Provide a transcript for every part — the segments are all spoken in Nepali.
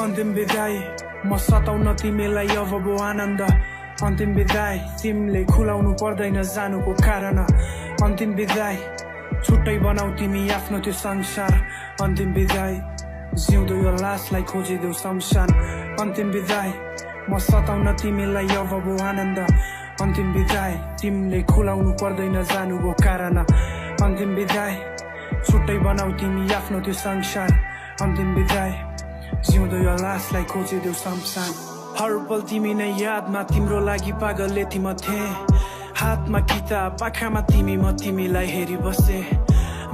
अन्तिम विदाई म सताउन तिमीलाई अब बो आनन्द अन्तिम विदाई तिमीले खुलाउनु पर्दैन जानुको कारण अन्तिम विदाई छुट्टै बनाऊ तिमी आफ्नो त्यो संसार अन्तिम विदाई जिउँदो यो लासलाई खोजिदेऊ शमशान अन्तिम विदाई म सताउन तिमीलाई अब बो आनन्द अन्तिम विदाई तिमीले खुलाउनु पर्दैन जानुको कारण अन्तिम विदाई छुट्टै बनाऊ तिमी आफ्नो त्यो संसार अन्तिम विदाई जिउँदो यो लासलाई खोजिदेऊ शमशान हर पल तिमी नै यादमा तिम्रो लागि पागल यति म थिएँ हातमा किताब आँखामा तिमी म तिमीलाई हेरी बसे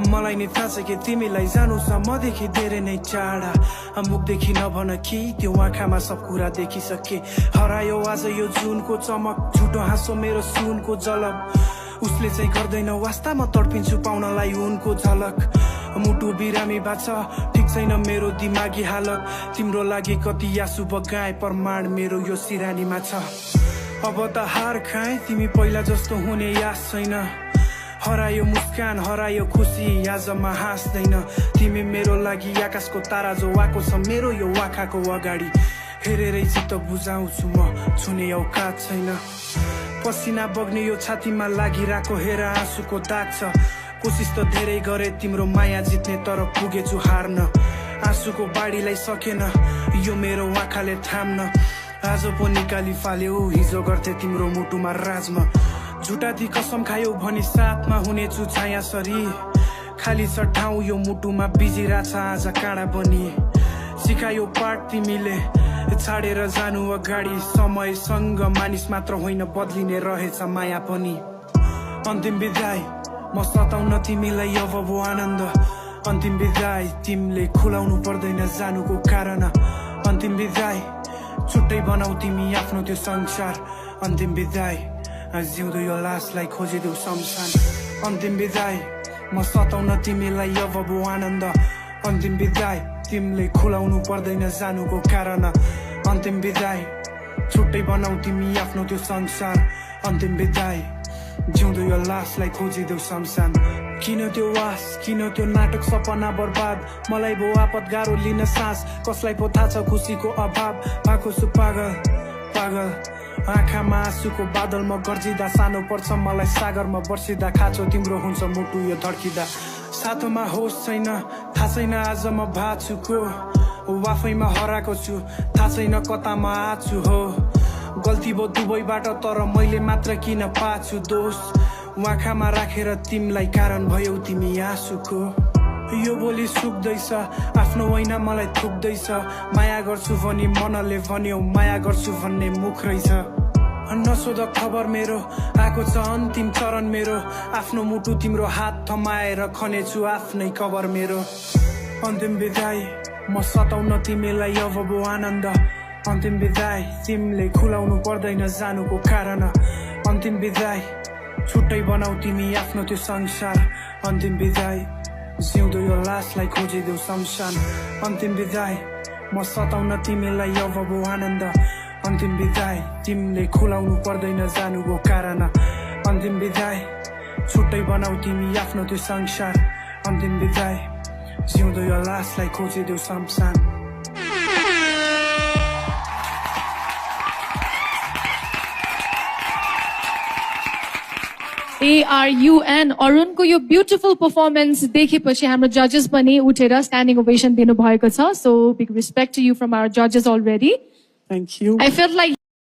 मलाई नि थाहा छ कि तिमीलाई जानु छ मदेखि धेरै नै टाढा मुखदेखि नभन कि त्यो आँखामा सब कुरा देखिसके हरायो आज यो जुनको चमक झुटो हाँसो मेरो सुनको झलक उसले चाहिँ गर्दैन वास्ता म तडपिन्छु पाउनलाई उनको झलक मुटु बिरामी बाछ ठिक छैन मेरो दिमागी हालत तिम्रो लागि कति आँसु बगाए प्रमाण मेरो यो सिरानीमा छ अब त हार खाए तिमी पहिला जस्तो हुने याद छैन हरायो मुस्कान हरायो खुसी आजमा हाँस्दैन तिमी मेरो लागि आकाशको तारा जो आएको छ मेरो यो आँखाको अगाडि हेरेरै चित्त बुझाउँछु म छुने औकात छैन पसिना बग्ने यो छातीमा लागिरहेको हेर आँसुको दाग छ कोसिस त धेरै गरे तिम्रो माया जित्ने तर पुगेछु हार्न आँसुको बाढीलाई सकेन यो मेरो आँखाले थाम्न आज पो निकाली फाल्यो हिजो गर्थे तिम्रो मुटुमा राजमा झुटा ती कसम खायो भनी साथमा हुनेछु छाया सरी खाली छ ठाउँ यो मुटुमा बिजिरहेछ आज काँडा बनी सिकायो पाठ तिमीले छाडेर जानु अगाडि समयसँग मानिस मात्र होइन बदलिने रहेछ माया पनि अन्तिम विदाई म सताउन तिमीलाई अब बो आनन्द अन्तिम विदाई तिमीले खुलाउनु पर्दैन जानुको कारण अन्तिम विदाई छुट्टै बनाऊ तिमी आफ्नो त्यो संसार अन्तिम विदाई जिउँदो यो लासलाई खोजिदेऊ शमशान अन्तिम विदाई म सताउन तिमीलाई अब बो आनन्द अन्तिम विदाई तिमीले खुलाउनु पर्दैन जानुको कारण अन्तिम विदाई छुट्टै बनाऊ तिमी आफ्नो त्यो संसार अन्तिम विदाई जिउँदो यो लासलाई खोजिदेऊ शमशान किन त्यो वास किन त्यो नाटक सपना बर्बाद मलाई भो आपत गाह्रो लिन सास कसलाई पो थाहा छ खुसीको अभाव भएको छु पागल पागल आँखामा आँसुको बादलमा गर्जिँदा सानो पर्छ मलाई सागरमा बर्सिँदा खाँचो तिम्रो हुन्छ मुटु यो धड्किँदा साथोमा होस् छैन थाहा छैन आज म भाँचुको आफैमा हराएको छु थाहा छैन कतामा आछु हो गल्ती भयो दुवैबाट तर मैले मात्र किन पाछु दोष आँखामा राखेर तिमीलाई कारण भयौ तिमी आँसुको यो बोली सुक्दैछ आफ्नो होइन मलाई थुक्दैछ माया गर्छु भनी मनले भन्यो माया गर्छु भन्ने मुख रहेछ नसोध खबर मेरो आएको छ अन्तिम चरण मेरो आफ्नो मुटु तिम्रो हात थमाएर खनेछु आफ्नै कबर मेरो अन्तिम विदाई म सताउन तिमीलाई अब बो आनन्द अन्तिम विदाई तिमीले खुलाउनु पर्दैन जानुको कारण अन्तिम विदाई छुट्टै बनाऊ तिमी आफ्नो त्यो संसार अन्तिम विदाई जिउँदो यो लासलाई खोजिदेऊ शमशान अन्तिम विदाई म सताउन तिमीलाई अब बो आनन्द अन्तिम विदाई तिमीले खुलाउनु पर्दैन जानुको कारण अन्तिम विदाई छुट्टै बनाऊ तिमी आफ्नो त्यो संसार अन्तिम विदाई जिउँदो यो लासलाई खोजिदेऊ शमशान ARUN अरुणको यो ब्युटिफुल पर्फर्मेन्स देखेपछि हाम्रो जजेस पनि उठेर स्ट्यान्डिङ ओभेसन दिनुभएको छ so big respect to you from our जजेस already thank you I felt like